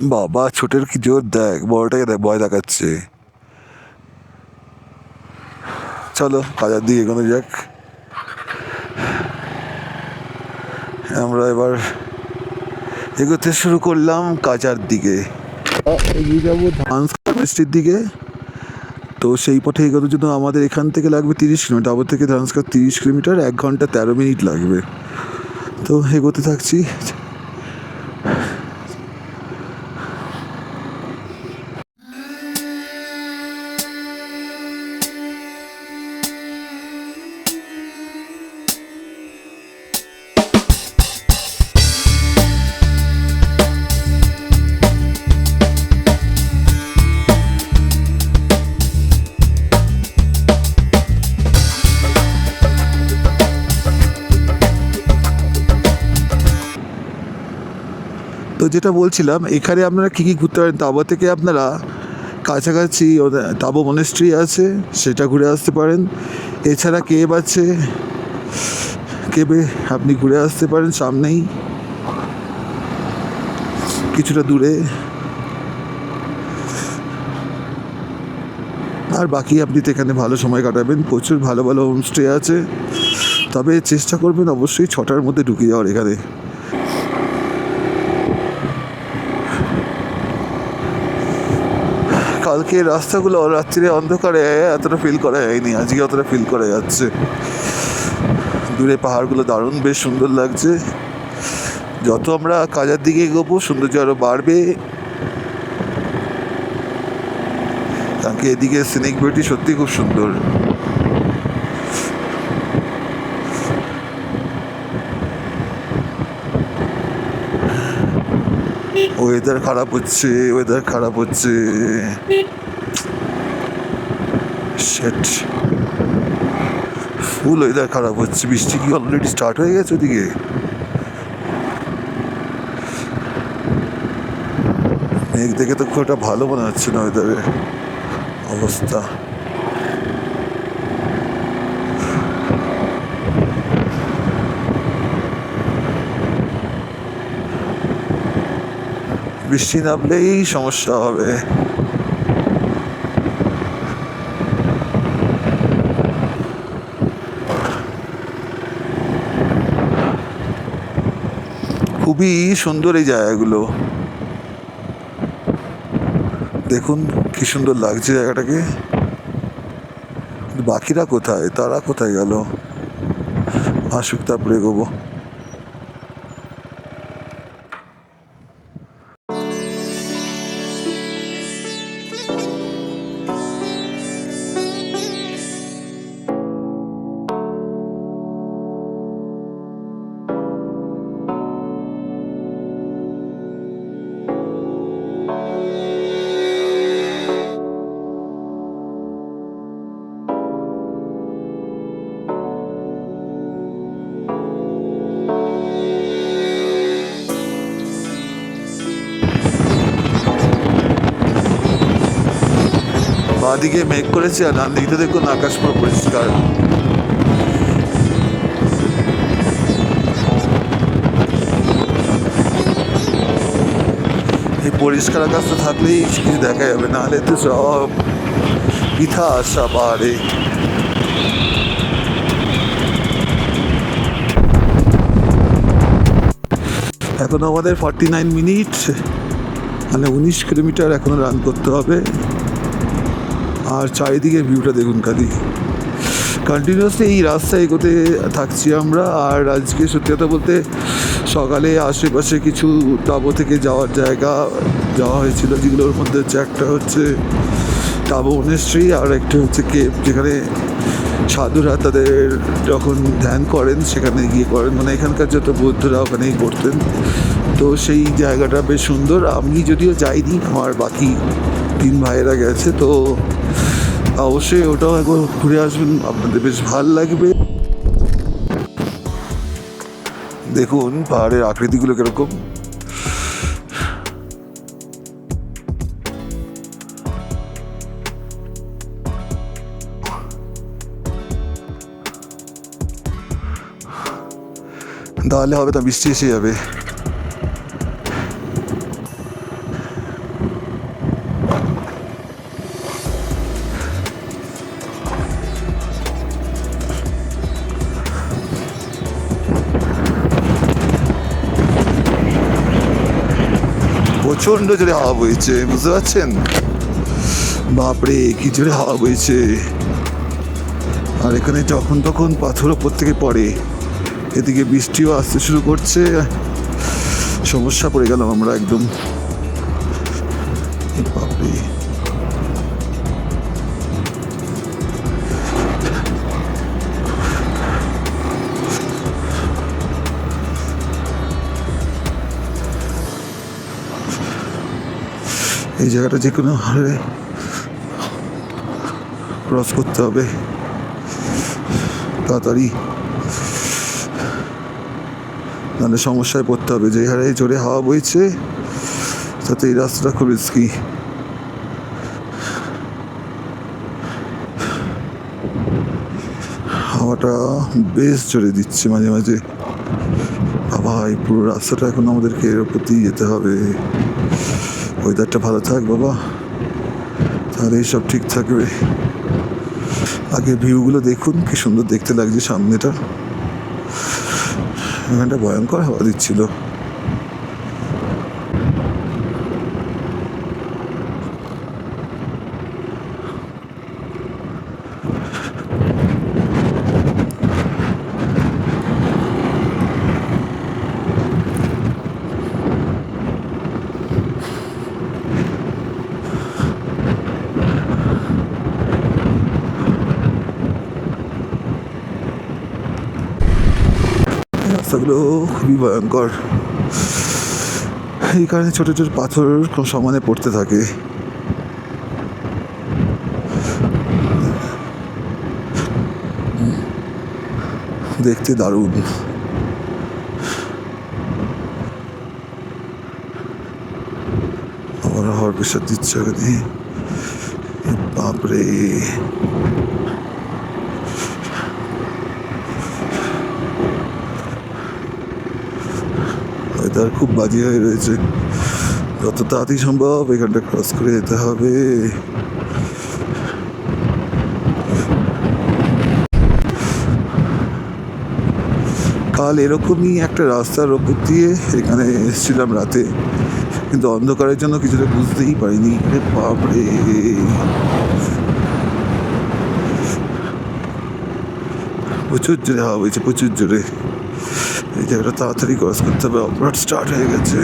বাবা, ছোটের কি জোর দেখ, বড়টাকে দেখ ভয় দেখাচ্ছে। চলো কাজার দিকে এগোনো যাক। আমরা এবার এগোতে শুরু করলাম কাজার দিকে, এগিয়ে যাবো ধানস্কার মিষ্টির দিকে। তো সেই পথে এগোতে জন্য আমাদের এখান থেকে লাগবে 30 কিলোমিটার, ডাবর থেকে ধানস্কার 30 কিলোমিটার, 1 ঘন্টা 13 মিনিট লাগবে। তো এগোতে থাকছি। তো যেটা বলছিলাম, এখানে আপনারা কী কী ঘুরতে পারেন, তাবো থেকে আপনারা কাছাকাছি তাবো মনেস্ট্রি আছে, সেটা ঘুরে আসতে পারেন। এছাড়া কেভ আছে, কেভে আপনি ঘুরে আসতে পারেন সামনেই কিছুটা দূরে। আর বাকি আপনি তো এখানে ভালো সময় কাটাবেন, প্রচুর ভালো ভালো হোমস্টে আছে। তবে চেষ্টা করবেন অবশ্যই 6টার মধ্যে ঢুকে যাওয়ার এখানে। কালকে রাস্তাগুলো রাত্রিরে অন্ধকারে এতটা ফিল করা যায়নি, আজকে অতটা ফিল করা যাচ্ছে। দূরে পাহাড়গুলো দারুণ বেশ সুন্দর লাগছে। যত আমরা কাজার দিকে এগোবো সৌন্দর্য আরও বাড়বে, কারণ কি এদিকে সিনিক বিউটি সত্যি খুব সুন্দর। ওয়েদার খারাপ হচ্ছে, ওয়েদার খারাপ হচ্ছে। শেট, ফুল ওয়েদার খারাপ হচ্ছে। বৃষ্টি কি অলরেডি স্টার্ট হয়ে গেছে ওদিকে? মেঘ দেখে তো খুব একটা ভালো মনে হচ্ছে না ওয়েদারের অবস্থা। বৃষ্টি নামলেই সমস্যা হবে। খুবই সুন্দর এই জায়গাগুলো, দেখুন কি সুন্দর লাগছে জায়গাটাকে। বাকিরা কোথায়, তারা কোথায় গেল? আসুক তারপরে এগোবো। বাঁদিকে মেঘ করেছে আর ডান দিকটা দেখুন আকাশ পুরো পরিষ্কার। এই পরিষ্কার আকাশটা থাকলেই কিছু দেখা যাবে, নাহলে তো সব পিঠা আসা পাহাড়ে। এখন আমাদের 49 মিনিট, মানে 19 কিলোমিটার এখনো রান করতে হবে। আর চারিদিকে ভিউটা দেখুন খালি, কন্টিনিউয়াসলি এই রাস্তায় এগোতে থাকছি আমরা। আর আজকে সত্যি কথা বলতে সকালে আশেপাশে কিছু তাবো থেকে যাওয়ার জায়গা যাওয়া হয়েছিল, যেগুলোর মধ্যে হচ্ছে একটা হচ্ছে তাবো মনেস্ট্রি, আর একটা হচ্ছে কেভ, যেখানে সাধুরা তাদের যখন ধ্যান করেন সেখানে গিয়ে করেন, মানে এখানকার যত বৌদ্ধরা ওখানেই করতেন। তো সেই জায়গাটা বেশ সুন্দর। আমি যদিও যাইনি, আমার বাকি 3 ভাইয়েরা গেছে। তো অবশ্যই ওটাও একবার ঘুরে আসবেন, আপনাদের বেশ ভালো লাগবে। দেখুন পাহাড়ের আকৃতিগুলো কিরকম। তাহলে হবে, তা বৃষ্টি এসে যাবে। প্রচণ্ড জোরে হাওয়া বইছে, বুঝতে পারছেন? বাপরে কি জোরে হাওয়া বইছে। আর এখানে যখন তখন পাথর ওপর থেকে পড়ে, এদিকে বৃষ্টিও আসতে শুরু করছে। সমস্যা পড়ে গেলাম আমরা একদম। বাপরে, এই জায়গাটা যে কোনো হারে ক্রস করতে হবে তাড়াতাড়ি, নাহলে সমস্যায় পড়তে হবে। যে হারে জোরে হাওয়া বইছে তাতে এই রাস্তাটা খুব রিস্কি। হাওয়াটা বেশ জোরে দিচ্ছে মাঝে মাঝে। বাবা, এই পুরো রাস্তাটা এখন আমাদেরকে এর ওপর দিয়ে যেতে হবে। ওয়েদারটা ভালো থাক বাবা, তাহলে সব ঠিক থাকবে। আগে ভিউগুলো দেখুন, কি সুন্দর দেখতে লাগছে সামনেটা। এখানটা ভয়ঙ্কর হাওয়া দিচ্ছিল। রাস্তাগুলো খুবই ভয়ঙ্কর, এই কারণে ছোটো ছোটো পাথর সমানে পড়তে থাকে। দেখতে দারুণ। আবার হওয়ার প্রেশার দিচ্ছে ওখানে। বাপরে, ওয়েদার খুব বাজে হয়ে রয়েছে। যত তাড়াতাড়ি সম্ভব এখানটা ক্রস করে যেতে হবে। কাল এরকমই একটা রাস্তার ওপর দিয়ে এখানে এসেছিলাম রাতে, কিন্তু অন্ধকারের জন্য কিছুটা বুঝতেই পারিনি। বাপরে, প্রচুর জোরে হাওয়া বইছে, প্রচুর জোরে। এই জায়গাটা তাড়াতাড়ি ক্রস করতে হবে, অপরাধ স্টার্ট হয়ে গেছে।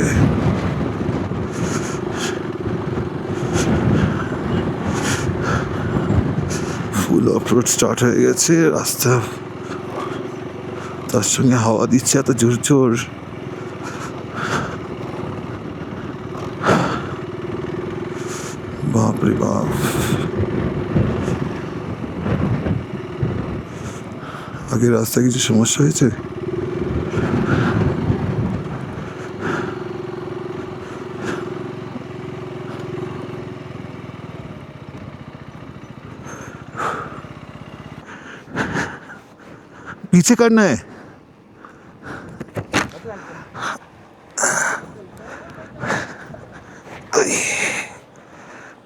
ফুল অফরোড স্টার্ট হয়ে গেছে। রাস্তা তার সঙ্গে হাওয়া দিচ্ছে এত জোর জোর। বাপরে বাপ, আগে রাস্তায় কিছু সমস্যা হয়েছে? पीछे करना है।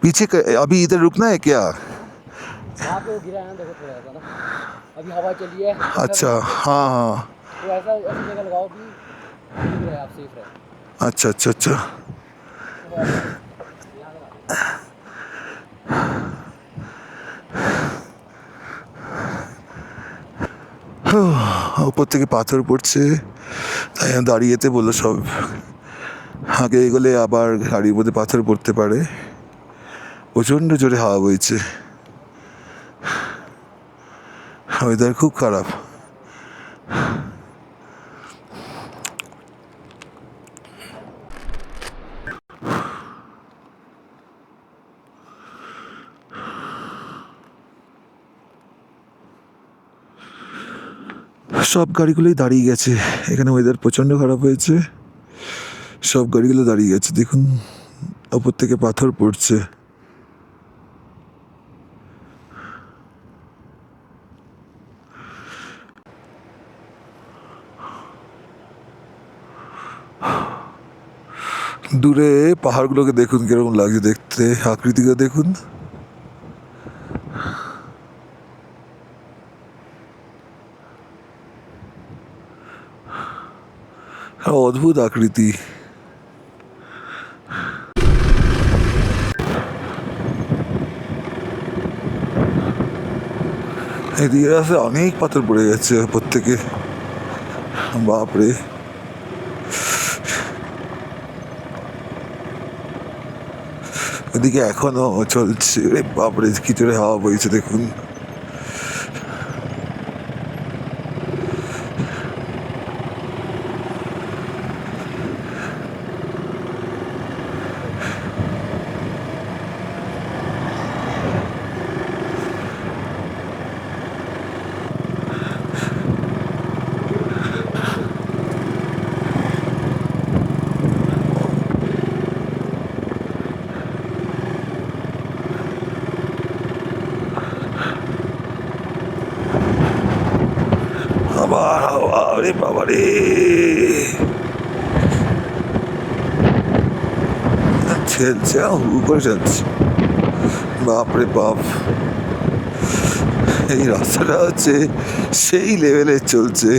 पीछे अभी इधर रुकना है क्या? यहाँ पे गिरा है ना, देखो थोड़ा सा ना, अभी हवा चली है। अच्छा, हाँ हाँ, तो ऐसा ऐसी जगह लगाओ कि ठीक रहे, आप सेफ रहे। अच्छा अच्छा अच्छा। উপর থেকে পাথর পড়ছে, তাই দাঁড়িয়েতে বললো সব। আগে এগোলে আবার গাড়ির মধ্যে পাথর পড়তে পারে। প্রচণ্ড জোরে হাওয়া বইছে, ওয়েদার খুব খারাপ। সব গাড়িগুলোই দাঁড়িয়ে গেছে, এখানে ওয়েদার প্রচণ্ড খারাপ হয়েছে। সব গাড়িগুলো দাঁড়িয়ে গেছে, দেখুন ওপর থেকে পাথর পড়ছে। দূরে পাহাড়গুলোকে দেখুন কিরকম লাগছে দেখতে, আকৃতিকে দেখুন। অদ্ভুত আকৃতি। এদিকে রাস্তায় অনেক পাথর পড়ে গেছে ওপর থেকে, বাপরে। এদিকে এখনো চলছে, রে বাপরে কি জোরে হাওয়া বইছে দেখুন। আবার হাওয়া, রে বাবারে, ঠেলছে হু করে চলছে, বাপরে বাপ। এই রাস্তাটা হচ্ছে সেই লেভেলে চলছে।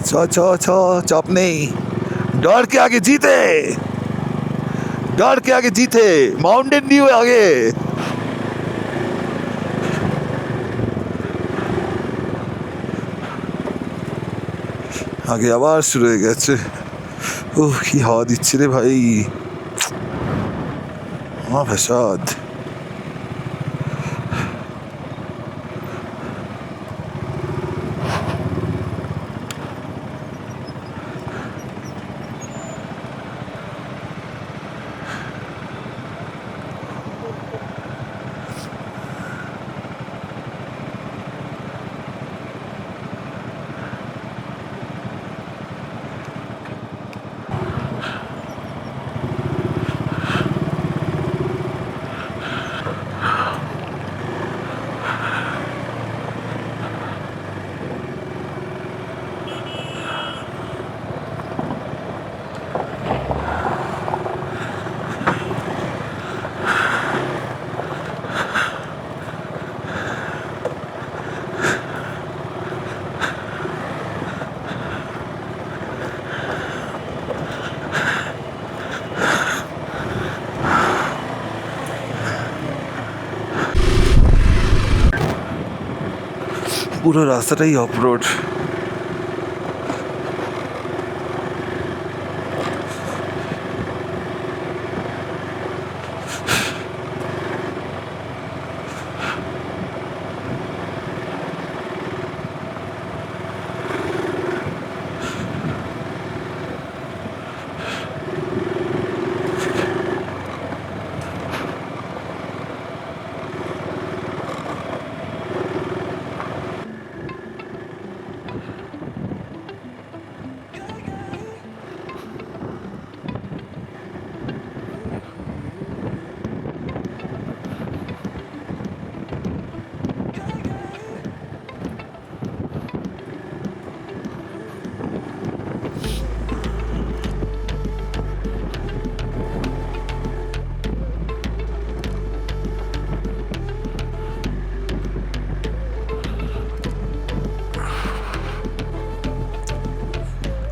ছ ছ ছ, চাপ নেই, डर के आगे जीते, डर के आगे जीते, माउंटेन ड्यू आगे। আগে আবার শুরু হয়ে গেছে। ওহ কি হাওয়া দিচ্ছে রে ভাই, ভেসাদ। পুরো রাস্তাটাই অফ রোড।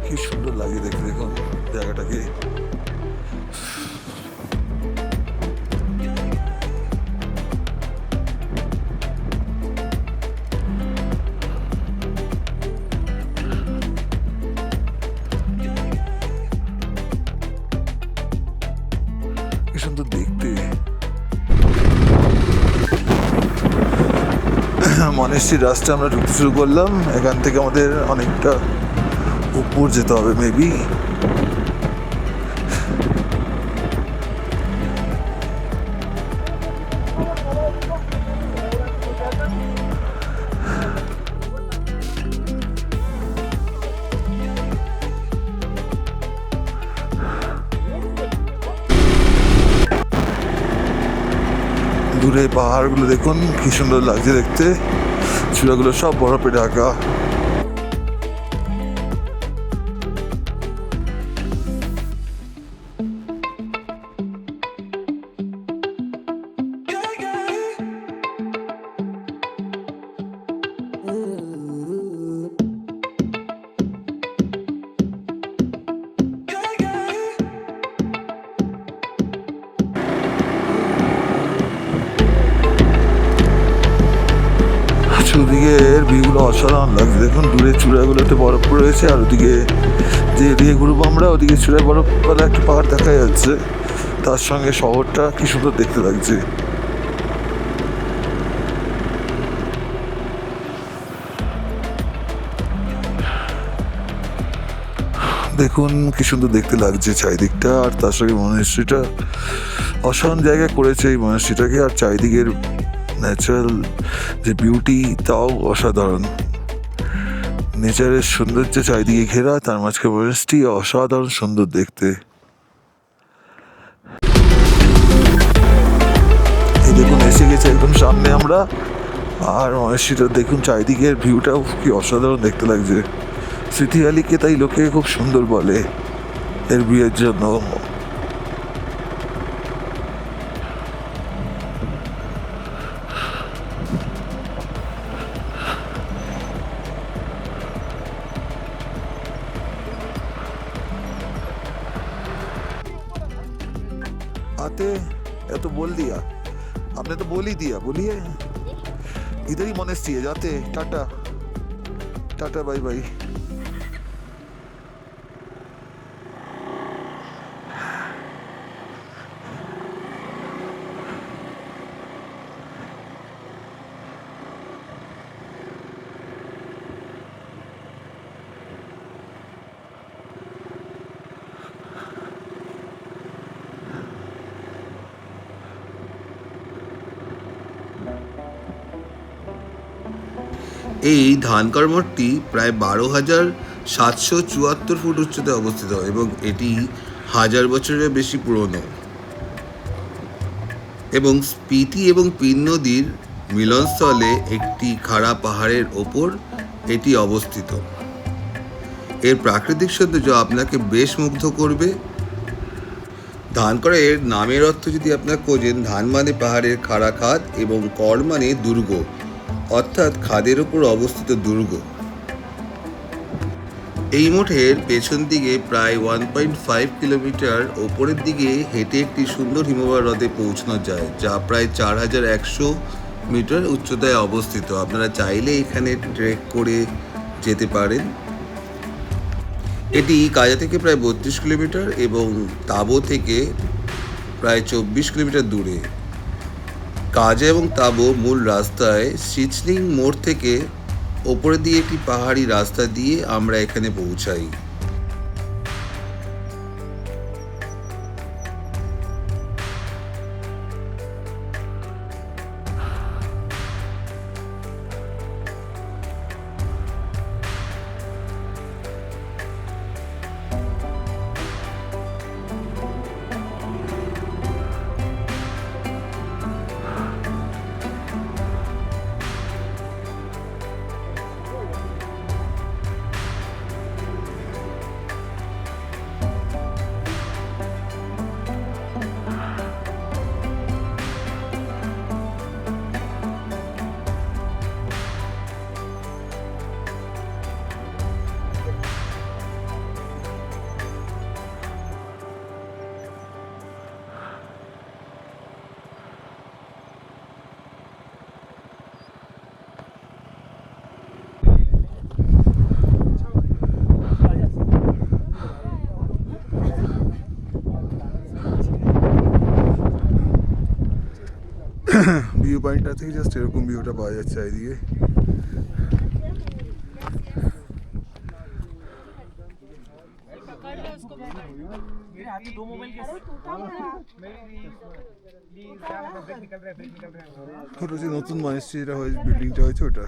কি সুন্দর লাগে দেখতে, দেখুন জায়গাটাকে। কি সুন্দর দেখতে। মনেশ্রী রাস্তা আমরা ঢুকতে শুরু করলাম, এখান থেকে আমাদের অনেকটা উপর যেতে হবে মেবি। দূরে পাহাড়গুলো দেখুন কি সুন্দর লাগছে দেখতে, চূড়াগুলো সব বরফে ঢাকা। ভিউগুলো অসাধারণ লাগছে। দেখুন দূরে চূড়াগুলোতে বরফ রয়েছে, আর ওদিকে যে এদিকে ঘুরবো আমরা, ওদিকে চূড়ায় বরফওয়ালা একটা পাহাড় দেখা যাচ্ছে, তার সঙ্গে শহরটা কি সুন্দর দেখতে লাগছে। দেখুন কি সুন্দর দেখতে লাগছে চারিদিকটা, আর তার সঙ্গে মনাস্ট্রিটা অসাধারণ জায়গা করেছে এই মনাস্ট্রিটাকে, আর চারিদিকের ন্যাচারাল যে বিউটি তাও অসাধারণ। নেচারের সৌন্দর্য চারিদিকে ঘেরা, তার মাঝখানে মনাস্ট্রি অসাধারণ সুন্দর দেখতে। এই দেখুন এসে গেছে একদম সামনে আমরা, আর মনাস্ট্রিটা দেখুন চারিদিকের ভিউটাও কি অসাধারণ দেখতে লাগছে। স্মৃতি ভ্যালিকে তাই লোকে খুব সুন্দর বলে এর বিয়ের জন্য। आते या तो बोल दिया आपने, तो बोल ही दिया, बोलिए इधर ही मोनेस्ट्री है, जाते टाटा टाटा बाय बाय। এই ধানকর মঠটি প্রায় 12,774 ফুট উচ্চতায় অবস্থিত এবং এটি 1000 বছরের বেশি পুরনো, এবং স্পিতি এবং পিন নদীর মিলনস্থলে একটি খাড়া পাহাড়ের ওপর এটি অবস্থিত। এর প্রাকৃতিক সৌন্দর্য আপনাকে বেশ মুগ্ধ করবে। ধানকরের নামের অর্থ যদি আপনার খোঁজেন, ধান মানে পাহাড়ের খাড়া খাদ এবং কর মানে দুর্গ, অর্থাৎ খাদের উপর অবস্থিত দুর্গ। এই মঠের পেছন দিকে প্রায় 1.5 কিলোমিটার ওপরের দিকে হেঁটে একটি সুন্দর হিমবাহ হ্রদে পৌঁছানো যায়, যা প্রায় 4100 মিটার উচ্চতায় অবস্থিত। আপনারা চাইলে এখানে ট্রেক করে যেতে পারেন। এটি কাজা থেকে প্রায় 32 কিলোমিটার এবং তাবো থেকে প্রায় 24 কিলোমিটার দূরে। কাজা এবং তাবো মূল রাস্তায় সিচলিং মোড় থেকে ওপরে দিয়ে একটি পাহাড়ি রাস্তা দিয়ে আমরা এখানে পৌঁছাই। ভিউ পয়েন্টটা থেকে জাস্ট এরকম ভিউটা পাওয়া যাচ্ছে চারিদিকে। ওটা যে নতুন মনেস্ট্রি যেটা হয়েছে, বিল্ডিংটা হয়েছে ওটা।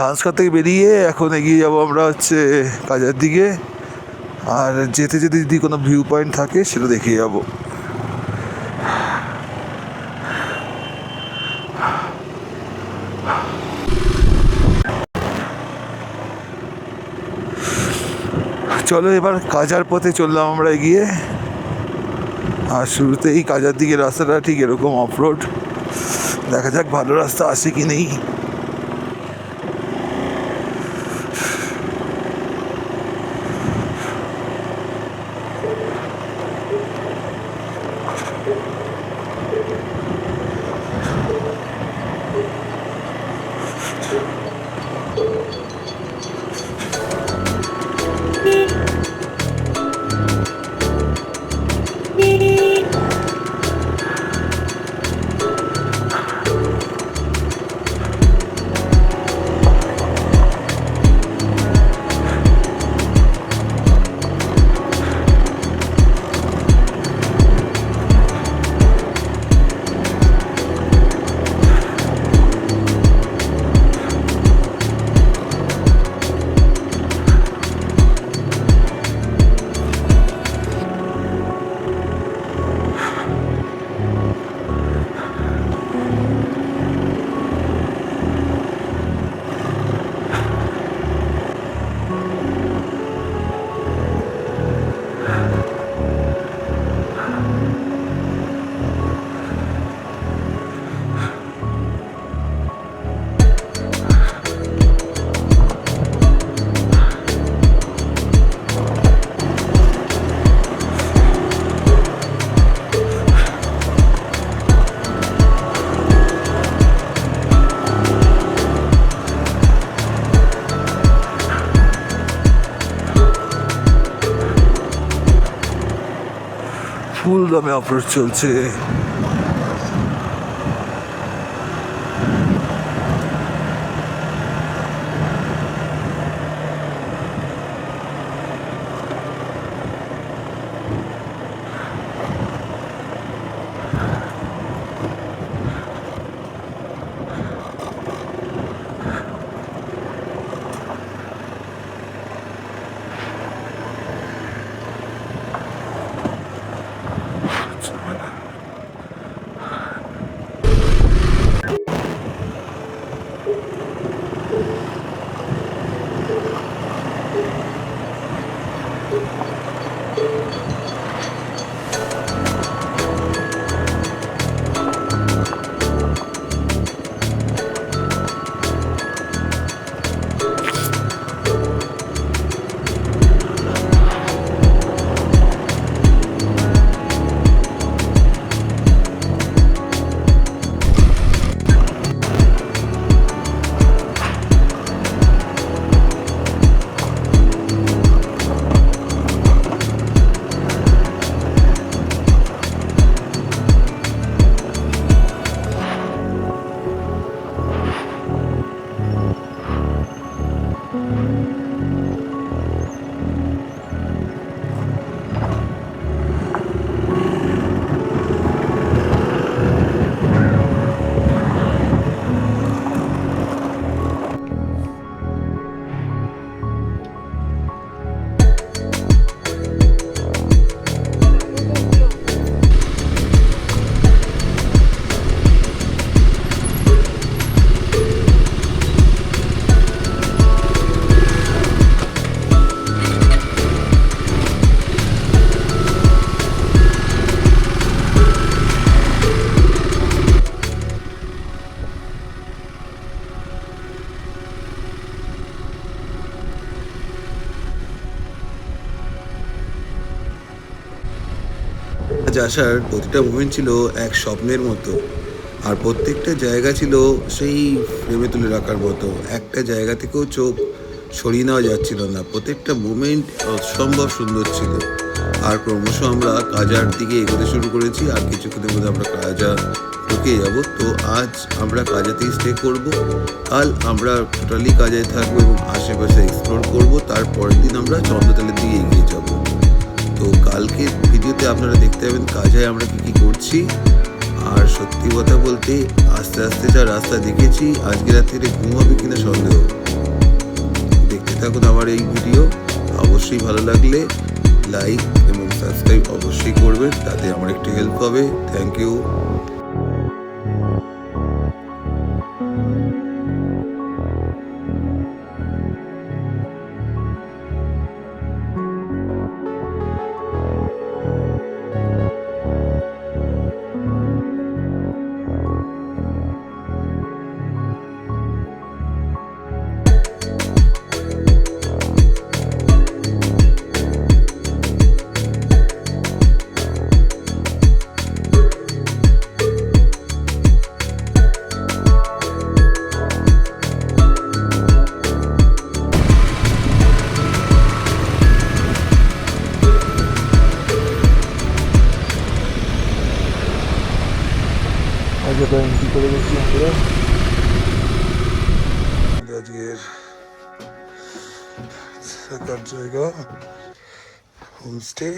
ধানসকা থেকে বেরিয়ে এখন এগিয়ে যাবো আমরা হচ্ছে কাজার দিকে, আর যেতে যেতে যদি কোনো ভিউ পয়েন্ট থাকে সেটা দেখে যাবো। চলো এবার কাজার পথে চললাম আমরা এগিয়ে, আর শুরুতেই কাজার দিকে রাস্তাটা ঠিক এরকম অফরোড। দেখা যাক ভালো রাস্তা আসে কি নেই। ফুল দমে অফরোড চলছে। আজ আসার প্রতিটা মুভমেন্ট ছিল এক স্বপ্নের মতো, আর প্রত্যেকটা জায়গা ছিল সেই ফ্রেমে তুলে রাখার মতো। একটা জায়গা থেকেও চোখ সরিয়ে নেওয়া যাচ্ছিল না, প্রত্যেকটা মুভমেন্ট অসম্ভব সুন্দর ছিল। আর ক্রমশ আমরা কাজার দিকে এগোতে শুরু করেছি, আর কিছুক্ষণের মধ্যে আমরা কাজা ঢুকে যাব। তো আজ আমরা কাজাতেই স্টে করব, কাল আমরা টোটালি কাজায় থাকবো এবং আশেপাশে এক্সপ্লোর করব। তারপরের দিন আমরা চন্দ্রতালের দিকে এগিয়ে যাব। তো কালকে ভিডিওতে আপনারা দেখতে পাবেন কাজায় আমরা কী কী করছি। আর সত্যি কথা বলতে আস্তে আস্তে যা রাস্তা দেখেছি, আজকে রাত্রে ঘুম হবে কিনা সন্দেহ। দেখতে থাকুন আমার এই ভিডিও। অবশ্যই ভালো লাগলে লাইক এবং সাবস্ক্রাইব অবশ্যই করবেন, তাতে আমার একটু হেল্প হবে। Thank you. জায়গাটা এন্ট্রি করে গেছি আমরা। আজকের থাকার জায়গা হোমস্টে।